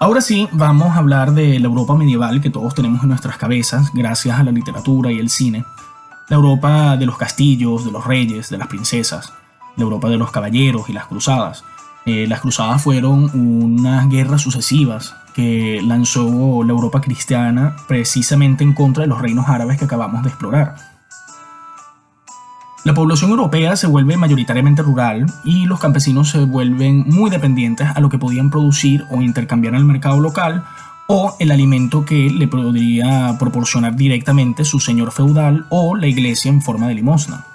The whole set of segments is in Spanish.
Ahora sí, vamos a hablar de la Europa medieval que todos tenemos en nuestras cabezas gracias a la literatura y el cine. La Europa de los castillos, de los reyes, de las princesas. La Europa de los caballeros y las cruzadas. Las cruzadas fueron unas guerras sucesivas que lanzó la Europa cristiana precisamente en contra de los reinos árabes que acabamos de explorar. La población europea se vuelve mayoritariamente rural y los campesinos se vuelven muy dependientes a lo que podían producir o intercambiar en el mercado local o el alimento que le podría proporcionar directamente su señor feudal o la iglesia en forma de limosna.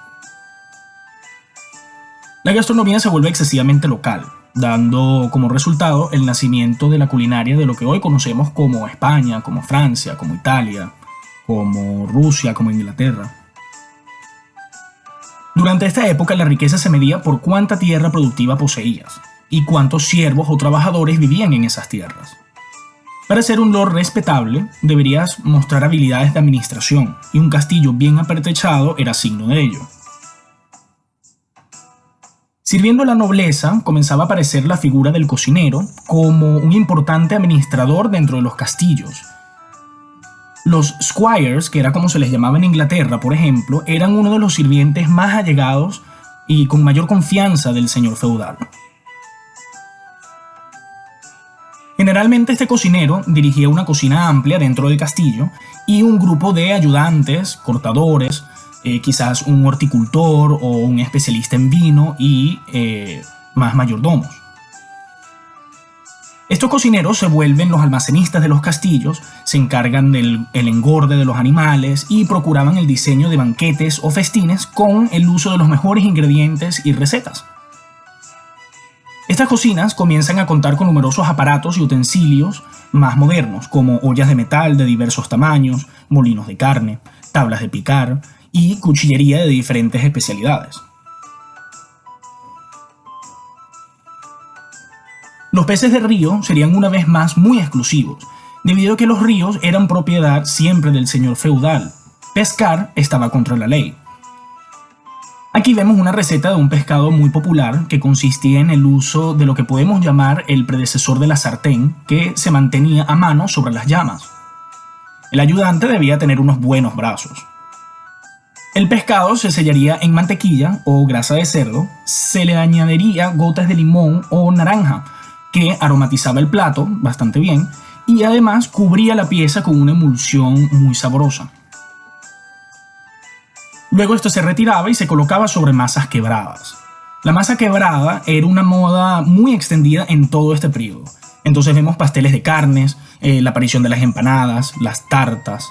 La gastronomía se vuelve excesivamente local, dando como resultado el nacimiento de la culinaria de lo que hoy conocemos como España, como Francia, como Italia, como Rusia, como Inglaterra. Durante esta época la riqueza se medía por cuánta tierra productiva poseías y cuántos siervos o trabajadores vivían en esas tierras. Para ser un lord respetable, deberías mostrar habilidades de administración y un castillo bien apertrechado era signo de ello. Sirviendo a la nobleza, comenzaba a aparecer la figura del cocinero como un importante administrador dentro de los castillos. Los squires, que era como se les llamaba en Inglaterra, por ejemplo, eran uno de los sirvientes más allegados y con mayor confianza del señor feudal. Generalmente este cocinero dirigía una cocina amplia dentro del castillo y un grupo de ayudantes, cortadores, quizás un horticultor o un especialista en vino y más mayordomos. Estos cocineros se vuelven los almacenistas de los castillos, se encargan del engorde de los animales y procuraban el diseño de banquetes o festines con el uso de los mejores ingredientes y recetas. Estas cocinas comienzan a contar con numerosos aparatos y utensilios más modernos, como ollas de metal de diversos tamaños, molinos de carne, tablas de picar y cuchillería de diferentes especialidades. Los peces de río serían una vez más muy exclusivos, debido a que los ríos eran propiedad siempre del señor feudal. Pescar estaba contra la ley. Aquí vemos una receta de un pescado muy popular que consistía en el uso de lo que podemos llamar el predecesor de la sartén, que se mantenía a mano sobre las llamas. El ayudante debía tener unos buenos brazos. El pescado se sellaría en mantequilla o grasa de cerdo, se le añadiría gotas de limón o naranja, que aromatizaba el plato bastante bien y además cubría la pieza con una emulsión muy sabrosa. Luego esto se retiraba y se colocaba sobre masas quebradas. La masa quebrada era una moda muy extendida en todo este periodo. Entonces vemos pasteles de carnes, la aparición de las empanadas, las tartas.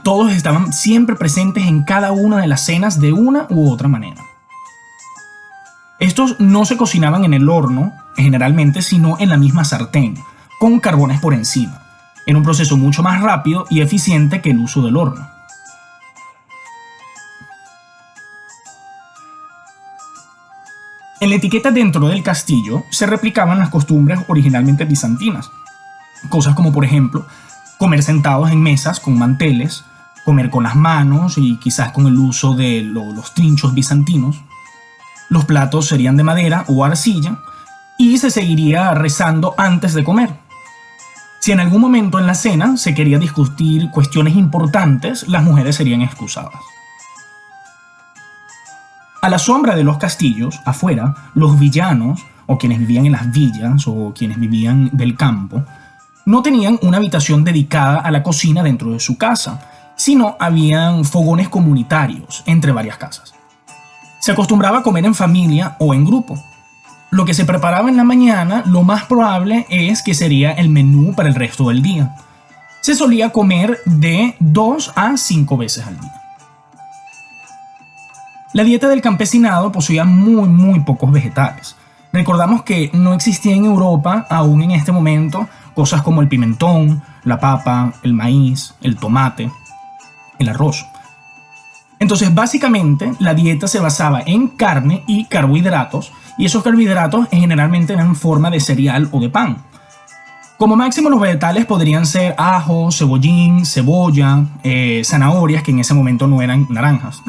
Todos estaban siempre presentes en cada una de las cenas de una u otra manera. Estos no se cocinaban en el horno, generalmente, sino en la misma sartén, con carbones por encima. Era un proceso mucho más rápido y eficiente que el uso del horno. En la etiqueta dentro del castillo se replicaban las costumbres originalmente bizantinas. Cosas como, por ejemplo, comer sentados en mesas con manteles, comer con las manos y quizás con el uso de los trinchos bizantinos. Los platos serían de madera o arcilla y se seguiría rezando antes de comer. Si en algún momento en la cena se quería discutir cuestiones importantes, las mujeres serían excusadas. A la sombra de los castillos, afuera, los villanos, o quienes vivían en las villas, o quienes vivían del campo, no tenían una habitación dedicada a la cocina dentro de su casa, sino habían fogones comunitarios entre varias casas. Se acostumbraba a comer en familia o en grupo. Lo que se preparaba en la mañana, lo más probable es que sería el menú para el resto del día. Se solía comer de 2 a 5 veces al día. La dieta del campesinado poseía muy pocos vegetales. Recordamos que no existía en Europa, aún en este momento, cosas como el pimentón, la papa, el maíz, el tomate, el arroz. Entonces, básicamente, la dieta se basaba en carne y carbohidratos, y esos carbohidratos generalmente eran en forma de cereal o de pan. Como máximo, los vegetales podrían ser ajo, cebollín, cebolla, zanahorias, que en ese momento no eran naranjas,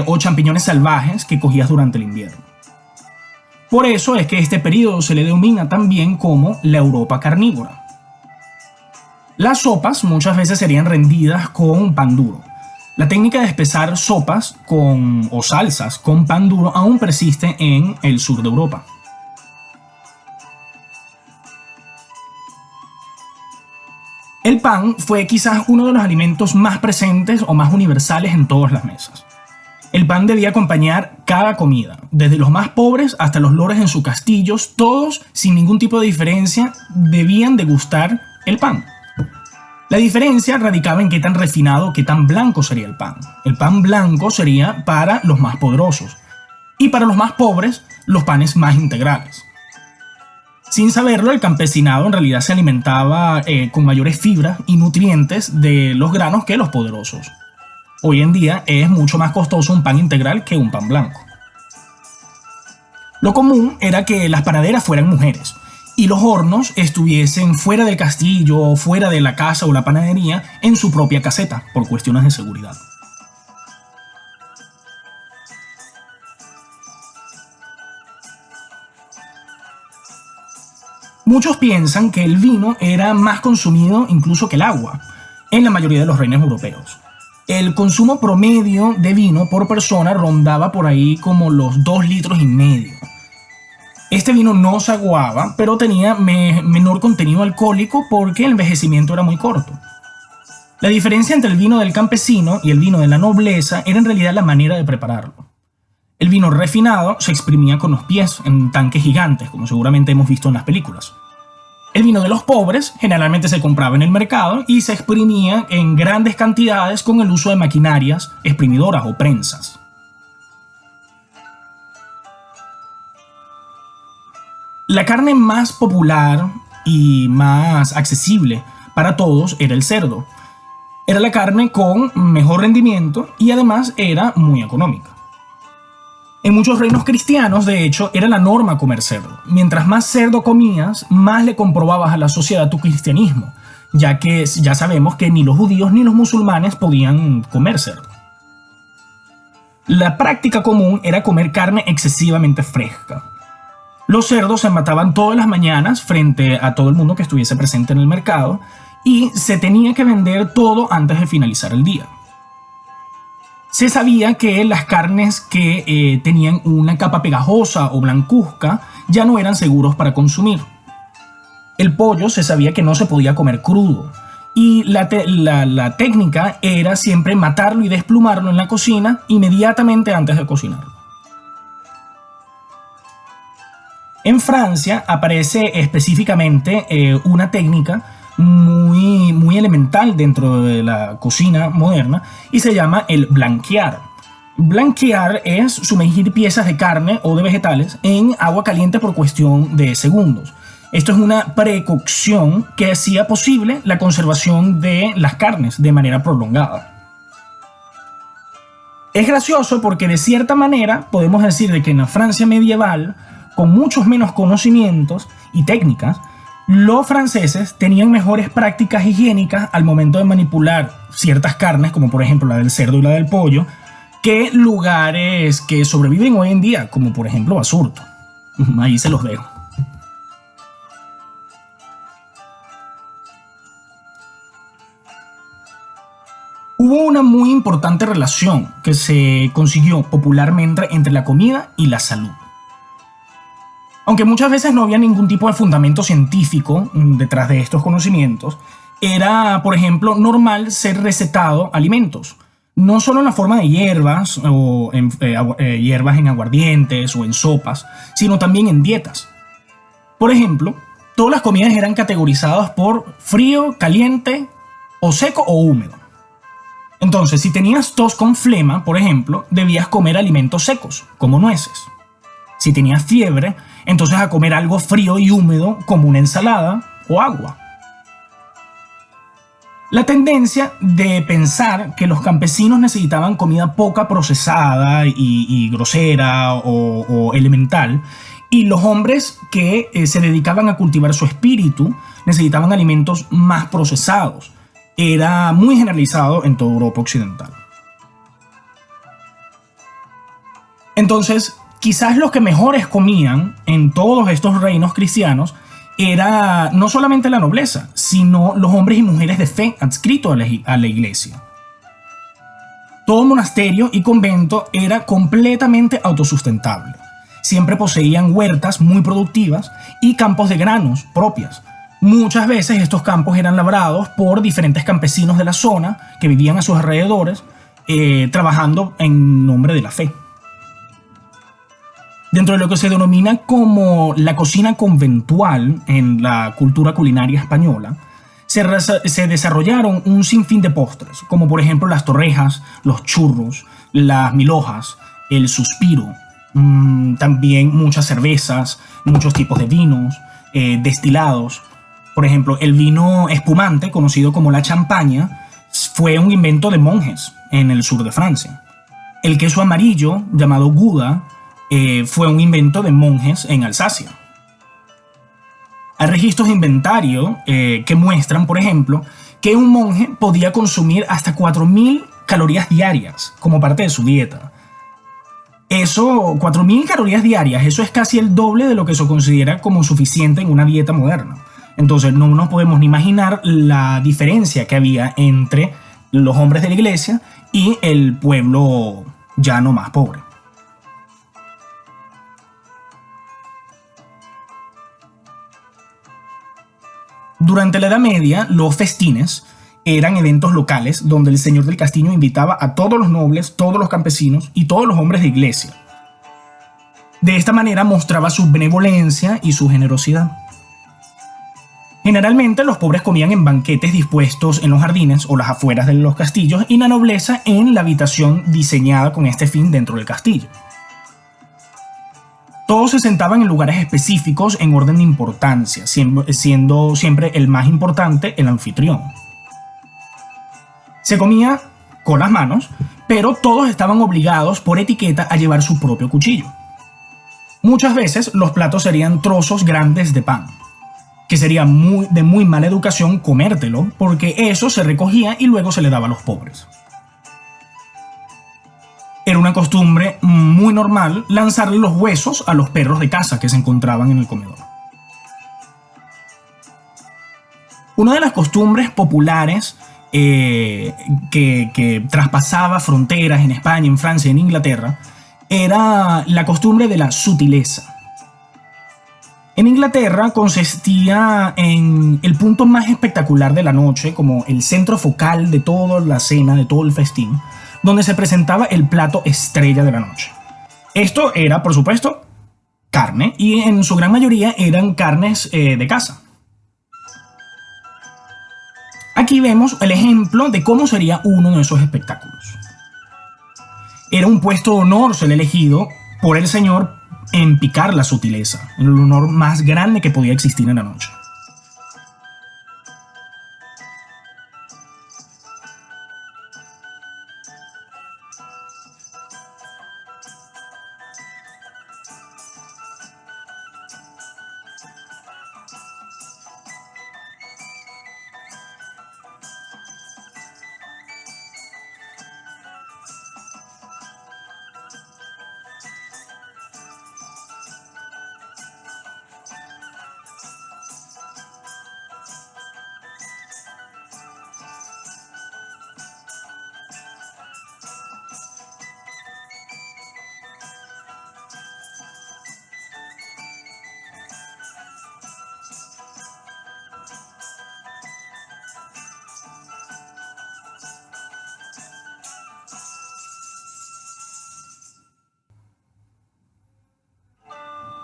o champiñones salvajes que cogías durante el invierno. Por eso es que este periodo se le denomina también como la Europa carnívora. Las sopas muchas veces serían rendidas con pan duro. La técnica de espesar sopas o salsas con pan duro aún persiste en el sur de Europa. El pan fue quizás uno de los alimentos más presentes o más universales en todas las mesas. El pan debía acompañar cada comida, desde los más pobres hasta los lores en sus castillos, todos, sin ningún tipo de diferencia, debían degustar el pan. La diferencia radicaba en qué tan refinado, qué tan blanco sería el pan. El pan blanco sería para los más poderosos y para los más pobres, los panes más integrales. Sin saberlo, el campesinado en realidad se alimentaba con mayores fibras y nutrientes de los granos que los poderosos. Hoy en día es mucho más costoso un pan integral que un pan blanco. Lo común era que las panaderas fueran mujeres y los hornos estuviesen fuera del castillo, fuera de la casa o la panadería, en su propia caseta, por cuestiones de seguridad. Muchos piensan que el vino era más consumido incluso que el agua en la mayoría de los reinos europeos. El consumo promedio de vino por persona rondaba por ahí como los 2,5 litros. Este vino no se aguaba, pero tenía menor contenido alcohólico porque el envejecimiento era muy corto. La diferencia entre el vino del campesino y el vino de la nobleza era en realidad la manera de prepararlo. El vino refinado se exprimía con los pies en tanques gigantes, como seguramente hemos visto en las películas. El vino de los pobres generalmente se compraba en el mercado y se exprimía en grandes cantidades con el uso de maquinarias exprimidoras o prensas. La carne más popular y más accesible para todos era el cerdo. Era la carne con mejor rendimiento y además era muy económica. En muchos reinos cristianos, de hecho, era la norma comer cerdo. Mientras más cerdo comías, más le comprobabas a la sociedad tu cristianismo, ya que ya sabemos que ni los judíos ni los musulmanes podían comer cerdo. La práctica común era comer carne excesivamente fresca. Los cerdos se mataban todas las mañanas frente a todo el mundo que estuviese presente en el mercado y se tenía que vender todo antes de finalizar el día. Se sabía que las carnes que tenían una capa pegajosa o blancuzca ya no eran seguros para consumir. El pollo se sabía que no se podía comer crudo y la técnica era siempre matarlo y desplumarlo en la cocina inmediatamente antes de cocinarlo. En Francia aparece específicamente una técnica muy elemental dentro de la cocina moderna y se llama el blanquear. Blanquear es sumergir piezas de carne o de vegetales en agua caliente por cuestión de segundos. Esto es una precocción que hacía posible la conservación de las carnes de manera prolongada. Es gracioso porque de cierta manera podemos decir de que en la Francia medieval, con muchos menos conocimientos y técnicas, los franceses tenían mejores prácticas higiénicas al momento de manipular ciertas carnes, como por ejemplo la del cerdo y la del pollo, que lugares que sobreviven hoy en día, como por ejemplo Basurto. Ahí se los dejo. Hubo una muy importante relación que se consiguió popularmente entre la comida y la salud. Aunque muchas veces no había ningún tipo de fundamento científico detrás de estos conocimientos, era, por ejemplo, normal ser recetado alimentos, no solo en la forma de hierbas o hierbas en aguardientes o en sopas, sino también en dietas. Por ejemplo, todas las comidas eran categorizadas por frío, caliente, o seco o húmedo. Entonces, si tenías tos con flema, por ejemplo, debías comer alimentos secos, como nueces. Si tenías fiebre, entonces a comer algo frío y húmedo como una ensalada o agua. La tendencia de pensar que los campesinos necesitaban comida poca procesada y grosera o elemental, y los hombres que se dedicaban a cultivar su espíritu necesitaban alimentos más procesados, era muy generalizado en toda Europa occidental. Entonces, Quizás los que mejores comían en todos estos reinos cristianos era no solamente la nobleza, sino los hombres y mujeres de fe adscritos a la iglesia. Todo monasterio y convento era completamente autosustentable. Siempre poseían huertas muy productivas y campos de granos propias. Muchas veces estos campos eran labrados por diferentes campesinos de la zona que vivían a sus alrededores, trabajando en nombre de la fe. Dentro de lo que se denomina como la cocina conventual en la cultura culinaria española, se desarrollaron un sinfín de postres, como por ejemplo las torrejas, los churros, las milhojas, el suspiro, también muchas cervezas, muchos tipos de vinos, destilados. Por ejemplo, el vino espumante, conocido como la champaña, fue un invento de monjes en el sur de Francia. El queso amarillo, llamado Gouda, fue un invento de monjes en Alsacia. Hay registros de inventario que muestran, por ejemplo, que un monje podía consumir hasta 4.000 calorías diarias como parte de su dieta. Eso, 4.000 calorías diarias, eso es casi el doble de lo que se considera como suficiente en una dieta moderna. Entonces no nos podemos ni imaginar la diferencia que había entre los hombres de la iglesia y el pueblo llano más pobre. Durante la Edad Media, los festines eran eventos locales donde el señor del castillo invitaba a todos los nobles, todos los campesinos y todos los hombres de iglesia. De esta manera mostraba su benevolencia y su generosidad. Generalmente los pobres comían en banquetes dispuestos en los jardines o las afueras de los castillos y la nobleza en la habitación diseñada con este fin dentro del castillo. Todos se sentaban en lugares específicos en orden de importancia, siendo siempre el más importante el anfitrión. Se comía con las manos, pero todos estaban obligados por etiqueta a llevar su propio cuchillo. Muchas veces los platos serían trozos grandes de pan, que sería de muy mala educación comértelo, porque eso se recogía y luego se le daba a los pobres. Era una costumbre muy normal lanzarle los huesos a los perros de caza que se encontraban en el comedor. Una de las costumbres populares que traspasaba fronteras en España, en Francia y en Inglaterra era la costumbre de la sutileza. En Inglaterra consistía en el punto más espectacular de la noche, como el centro focal de toda la cena, de todo el festín, donde se presentaba el plato estrella de la noche. Esto era, por supuesto, carne, y en su gran mayoría eran carnes de caza. Aquí vemos el ejemplo de cómo sería uno de esos espectáculos. Era un puesto de honor ser elegido por el señor en picar la sutileza, el honor más grande que podía existir en la noche.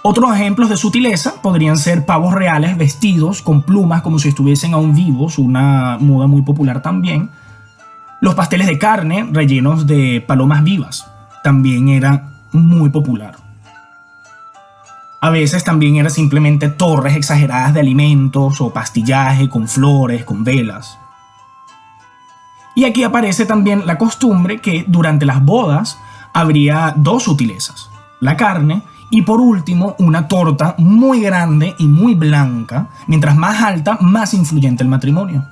Otros ejemplos de sutileza podrían ser pavos reales vestidos con plumas como si estuviesen aún vivos, una moda muy popular también. Los pasteles de carne rellenos de palomas vivas también era muy popular. A veces también era simplemente torres exageradas de alimentos o pastillaje con flores, con velas. Y aquí aparece también la costumbre que durante las bodas habría dos sutilezas: la carne y por último una torta muy grande y muy blanca. Mientras más alta, más influyente el matrimonio.